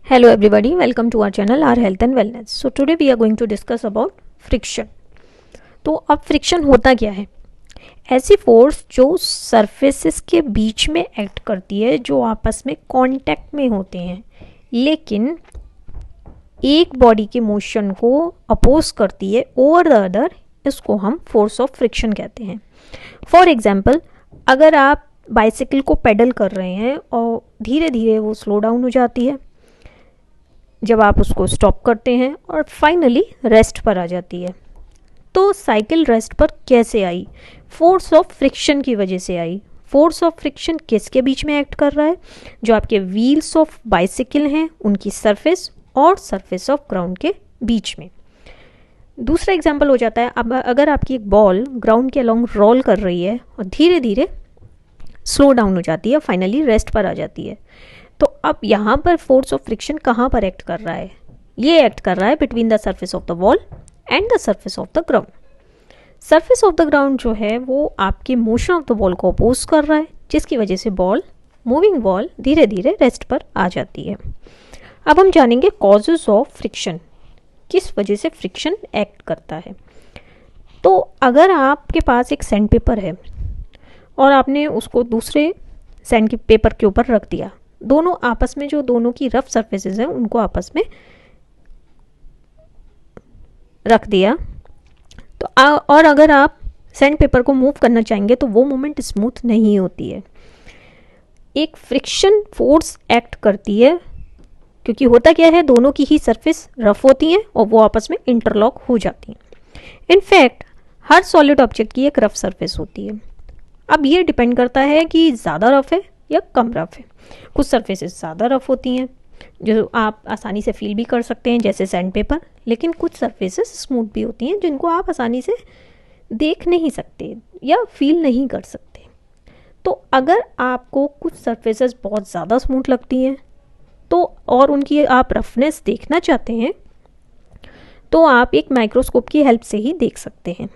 Hello everybody, welcome to our channel our health and wellness. So today we are going to discuss about friction. तो अब friction होता क्या है? ऐसी force जो सरफेसेस के बीच में एक्ट करती है, जो आपस में कांटेक्ट में होते हैं, लेकिन एक बॉडी के मोशन को अपोज करती है ओवर द अदर, इसको हम फोर्स ऑफ फ्रिक्शन कहते हैं. फॉर एग्जाम्पल, अगर आप बाइसिकल को पेडल कर रहे हैं और धीरे धीरे वो स्लो डाउन हो जाती है जब आप उसको स्टॉप करते हैं और फाइनली रेस्ट पर आ जाती है. तो साइकिल रेस्ट पर कैसे आई? फोर्स ऑफ फ्रिक्शन की वजह से आई. फोर्स ऑफ फ्रिक्शन किसके बीच में एक्ट कर रहा है? जो आपके व्हील्स ऑफ बाइसिकल हैं उनकी सरफेस और सरफेस ऑफ ग्राउंड के बीच में. दूसरा एग्जांपल हो जाता है, अब अगर आपकी एक बॉल ग्राउंड के अलोंग रोल कर रही है और धीरे धीरे स्लो डाउन हो जाती है, फाइनली रेस्ट पर आ जाती है, तो अब यहाँ पर फोर्स ऑफ फ्रिक्शन कहाँ पर एक्ट कर रहा है? ये एक्ट कर रहा है between the surface of the wall and the surface of the ground. Surface of the ground जो है वो आपके मोशन ऑफ द बॉल को अपोज कर रहा है, जिसकी वजह से मूविंग बॉल धीरे धीरे रेस्ट पर आ जाती है. अब हम जानेंगे कॉजेज ऑफ फ्रिक्शन, किस वजह से फ्रिक्शन एक्ट करता है. तो अगर आपके पास एक सैंड पेपर है और आपने उसको दूसरे सैंड के पेपर के ऊपर रख दिया, दोनों आपस में, जो दोनों की रफ सरफेसेस हैं उनको आपस में रख दिया, तो और अगर आप सैंड पेपर को मूव करना चाहेंगे तो वो मूवमेंट स्मूथ नहीं होती है. एक फ्रिक्शन फोर्स एक्ट करती है, क्योंकि होता क्या है, दोनों की ही सरफेस रफ होती हैं और वो आपस में इंटरलॉक हो जाती हैं. इनफैक्ट हर सॉलिड ऑब्जेक्ट की एक रफ सरफेस होती है. अब ये डिपेंड करता है कि ज़्यादा रफ है या कम रफ है. कुछ सरफेसेस ज़्यादा रफ होती हैं जो आप आसानी से फील भी कर सकते हैं, जैसे सैंड पेपर, लेकिन कुछ सरफेसेस स्मूथ भी होती हैं जिनको आप आसानी से देख नहीं सकते या फील नहीं कर सकते. तो अगर आपको कुछ सरफेसेस बहुत ज़्यादा स्मूथ लगती हैं तो और उनकी आप रफनेस देखना चाहते हैं, तो आप एक माइक्रोस्कोप की हेल्प से ही देख सकते हैं.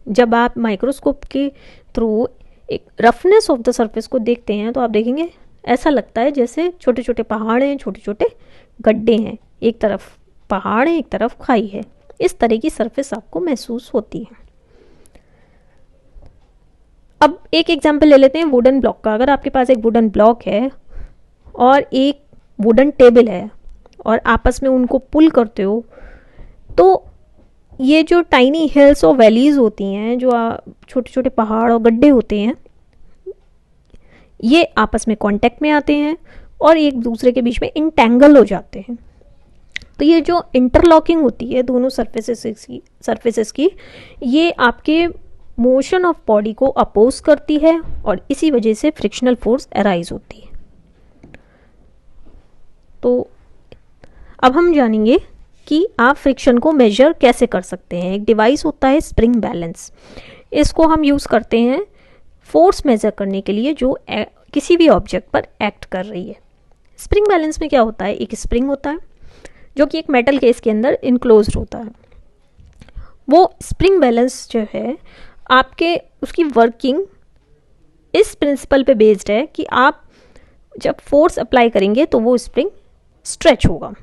जब आप माइक्रोस्कोप के थ्रू एक रफनेस ऑफ द सरफेस को देखते हैं तो आप देखेंगे ऐसा लगता है जैसे छोटे छोटे पहाड़ हैं, छोटे छोटे गड्ढे हैं, एक तरफ पहाड़ है एक तरफ खाई है. इस तरह की सरफेस आपको महसूस होती है. अब एक एग्जांपल ले लेते हैं वुडन ब्लॉक का. अगर आपके पास एक वुडन ब्लॉक है और एक वुडन टेबल है और आपस में उनको पुल करते हो, तो ये जो टाइनी हिल्स और वैलीज होती हैं, जो छोटे छोटे पहाड़ और गड्ढे होते हैं, ये आपस में कांटेक्ट में आते हैं और एक दूसरे के बीच में इंटेंगल हो जाते हैं. तो ये जो इंटरलॉकिंग होती है दोनों सरफेसेस की, ये आपके मोशन ऑफ बॉडी को अपोज करती है और इसी वजह से फ्रिक्शनल फोर्स अराइज होती है. तो अब हम जानेंगे कि आप फ्रिक्शन को मेजर कैसे कर सकते हैं. एक डिवाइस होता है स्प्रिंग बैलेंस. इसको हम यूज़ करते हैं फोर्स मेजर करने के लिए जो किसी भी ऑब्जेक्ट पर एक्ट कर रही है. स्प्रिंग बैलेंस में क्या होता है, एक स्प्रिंग होता है जो कि एक मेटल केस के अंदर इनक्लोज्ड होता है. वो स्प्रिंग बैलेंस जो है आपके, उसकी वर्किंग इस प्रिंसिपल पे बेस्ड है कि आप जब फोर्स अप्लाई करेंगे तो वो स्प्रिंग स्ट्रेच होगा.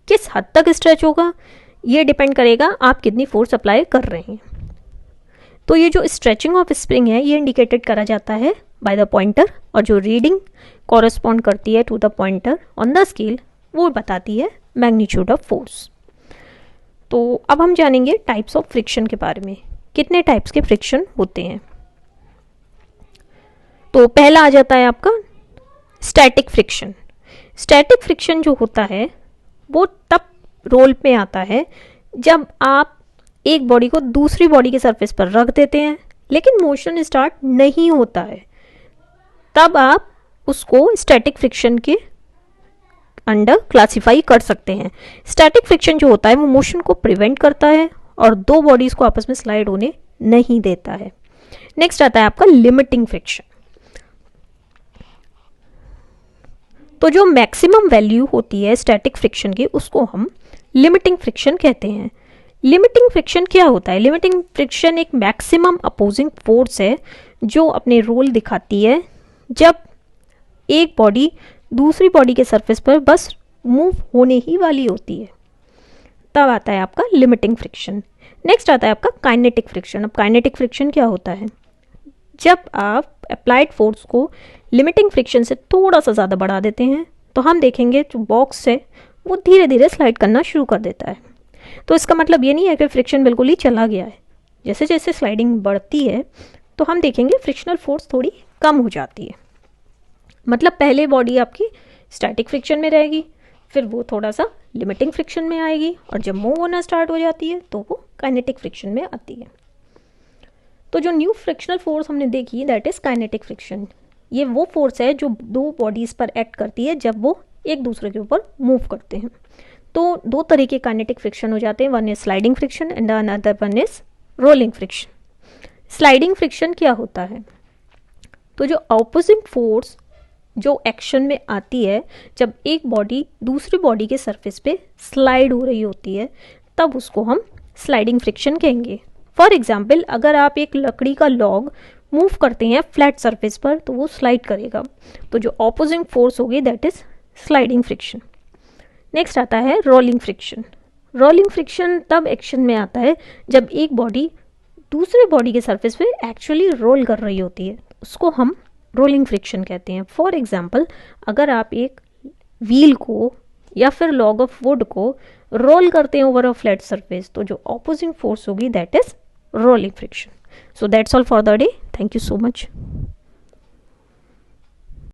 किस हद तक स्ट्रेच होगा ये डिपेंड करेगा आप कितनी फोर्स अप्लाई कर रहे हैं. तो ये जो स्ट्रेचिंग ऑफ स्प्रिंग है ये इंडिकेटेड करा जाता है बाय द पॉइंटर, और जो रीडिंग कॉरेस्पॉन्ड करती है to the pointer on the scale वो बताती है मैग्नीट्यूड ऑफ फोर्स. तो अब हम जानेंगे टाइप्स ऑफ फ्रिक्शन के बारे में. कितने टाइप्स के फ्रिक्शन होते हैं? तो पहला आ जाता है आपका स्टैटिक फ्रिक्शन. स्टैटिक फ्रिक्शन जो होता है वो तब रोल पे आता है जब आप एक बॉडी को दूसरी बॉडी के सरफेस पर रख देते हैं लेकिन मोशन स्टार्ट नहीं होता है, तब आप उसको स्टैटिक फ्रिक्शन के अंडर क्लासिफाई कर सकते हैं. स्टैटिक फ्रिक्शन जो होता है वो मोशन को प्रिवेंट करता है और दो बॉडीज को आपस में स्लाइड होने नहीं देता है. नेक्स्ट आता है आपका लिमिटिंग फ्रिक्शन. तो जो मैक्सिमम वैल्यू होती है स्टैटिक फ्रिक्शन की, उसको हम लिमिटिंग फ्रिक्शन कहते हैं. लिमिटिंग फ्रिक्शन क्या होता है? लिमिटिंग फ्रिक्शन एक मैक्सिमम अपोजिंग फोर्स है जो अपने रोल दिखाती है जब एक बॉडी दूसरी बॉडी के सरफेस पर बस मूव होने ही वाली होती है, तब आता है आपका लिमिटिंग फ्रिक्शन। नेक्स्ट आता है आपका काइनेटिक फ्रिक्शन। अब काइनेटिक फ्रिक्शन क्या होता है? जब आप अप्लाइड फोर्स को लिमिटिंग फ्रिक्शन से थोड़ा सा ज़्यादा बढ़ा देते हैं तो हम देखेंगे जो बॉक्स है वो धीरे धीरे स्लाइड करना शुरू कर देता है। तो इसका मतलब ये नहीं है कि फ्रिक्शन बिल्कुल ही चला गया है। जैसे जैसे स्लाइडिंग बढ़ती है तो हम देखेंगे फ्रिक्शनल फोर्स थोड़ी कम हो जाती है। मतलब पहले बॉडी आपकी स्टैटिक फ्रिक्शन में रहेगी, फिर वो थोड़ा सा लिमिटिंग फ्रिक्शन में आएगी, और जब मूव होना स्टार्ट हो जाती है तो वो काइनेटिक फ्रिक्शन में आती है। तो जो न्यू फ्रिक्शनल फोर्स हमने देखी दैट इज काइनेटिक फ्रिक्शन। ये वो फोर्स है जो दो बॉडीज पर एक्ट करती है जब वो एक दूसरे के ऊपर मूव करते हैं। तो दो तरह के काइनेटिक फ्रिक्शन हो जाते हैं, one is sliding friction and another one is rolling friction. Sliding friction क्या होता है? तो जो ऑपोजिंग फोर्स जो एक्शन में आती है जब एक बॉडी दूसरी बॉडी के सरफेस पे स्लाइड हो रही होती है, तब उसको हम स्लाइडिंग फ्रिक्शन कहेंगे। फॉर एग्जाम्पल, अगर आप एक लकड़ी का लॉग मूव करते हैं फ्लैट सरफेस पर तो वो स्लाइड करेगा, तो जो ऑपोजिंग फोर्स होगी that is sliding friction. Next आता है रोलिंग फ्रिक्शन। रोलिंग फ्रिक्शन तब एक्शन में आता है जब एक बॉडी दूसरे बॉडी के सरफेस पे एक्चुअली रोल कर रही होती है, उसको हम रोलिंग फ्रिक्शन कहते हैं। फॉर एग्जाम्पल, अगर आप एक व्हील को या फिर लॉग ऑफ वुड को रोल करते हैं ओवर अ फ्लैट सरफेस, तो जो ऑपोजिंग फोर्स होगी that is rolling friction. So that's all for the day. Thank you so much.